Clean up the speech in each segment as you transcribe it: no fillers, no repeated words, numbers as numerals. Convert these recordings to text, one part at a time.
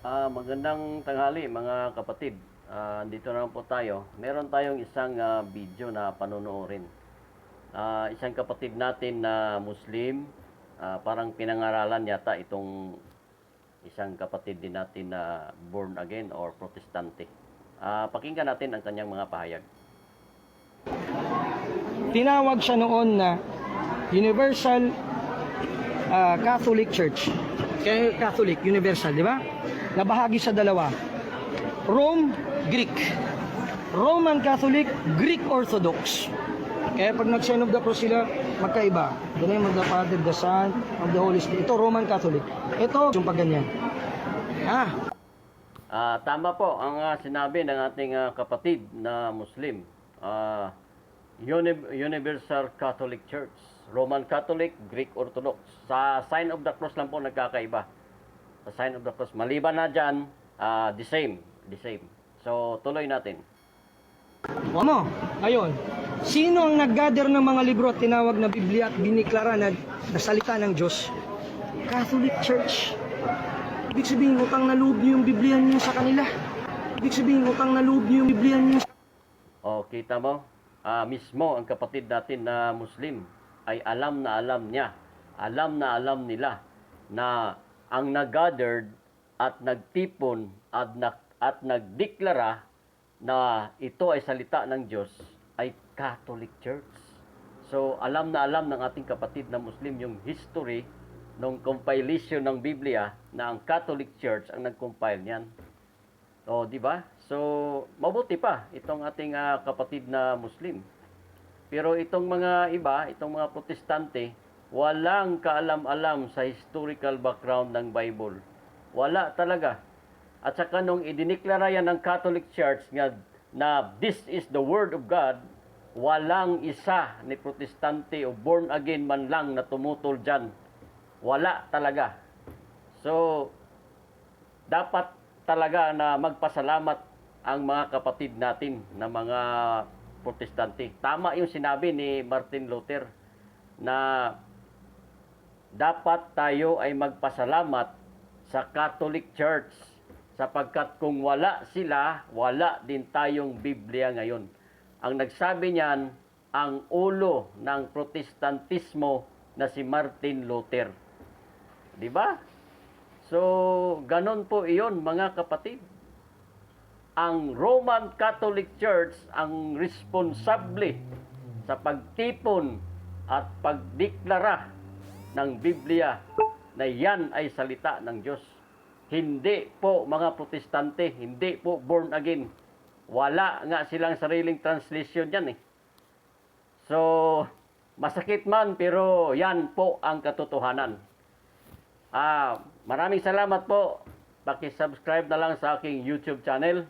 Magandang tanghali mga kapatid. Dito naman po tayo. Meron tayong isang video na panonoorin. Isang kapatid natin na Muslim, parang pinangaralan yata itong isang kapatid din natin na born again or protestante. Pakinggan natin ang kanyang mga pahayag. Tinawag siya noon na Universal Catholic Church. Kaya Catholic, Universal, di ba? Nabahagi sa dalawa. Rome, Greek. Roman Catholic, Greek Orthodox. Kaya pag nag-Sign of the Cross sila, magkaiba. The name of the Father, the Son, of the Holy Spirit. Ito, Roman Catholic. Ito, yung pagganyan. Tama po ang sinabi ng ating kapatid na Muslim. Universal Catholic Church, Roman Catholic, Greek Orthodox. Sa Sign of the Cross lang po nagkakaiba. Sa Sign of the Cross, maliban na dyan, the same. So, tuloy natin. Ngayon, sino ang nag-gather ng mga libro at tinawag na Biblia at biniklara na salita ng Diyos? Catholic Church. Ibig sabihin, utang na loob niyo yung Biblia niyo sa kanila. Ibig sabihin, utang na loob niyo yung Biblia niyo. Kita mo? Mismo ang kapatid natin na Muslim ay alam na alam niya. Alam na alam nila na ang nag-gathered at nagtipon at nagdeklara na ito ay salita ng Diyos ay Catholic Church. So, alam na alam ng ating kapatid na Muslim yung history ng compilation ng Biblia na ang Catholic Church ang nag-compile niyan. Di ba? So, mabuti pa itong ating kapatid na Muslim. Pero itong mga iba, itong mga protestante, walang kaalam-alam sa historical background ng Bible. Wala talaga. At saka nung idineklara yan ng Catholic Church na this is the Word of God, walang isa ni protestante o born again man lang na tumutol dyan. Wala talaga. So, dapat talaga na magpasalamat ang mga kapatid natin na mga protestante. Tama yung sinabi ni Martin Luther na dapat tayo ay magpasalamat sa Catholic Church sapagkat kung wala sila, wala din tayong Biblia ngayon. Ang nagsabi niyan, ang ulo ng protestantismo na si Martin Luther. Di ba? So, ganon po iyon mga kapatid. Ang Roman Catholic Church ang responsable sa pagtipon at pagdeklara ng Biblia na yan ay salita ng Diyos. Hindi po mga protestante, hindi po born again. Wala nga silang sariling translation yan . So, masakit man pero yan po ang katotohanan. Maraming salamat po. Paki-subscribe na lang sa aking YouTube channel,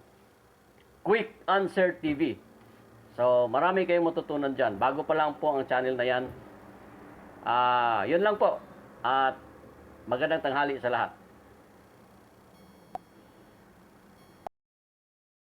Quick Answer TV. So, marami kayong matutunan dyan. Bago pa lang po ang channel na yan. Yun lang po. At magandang tanghali sa lahat.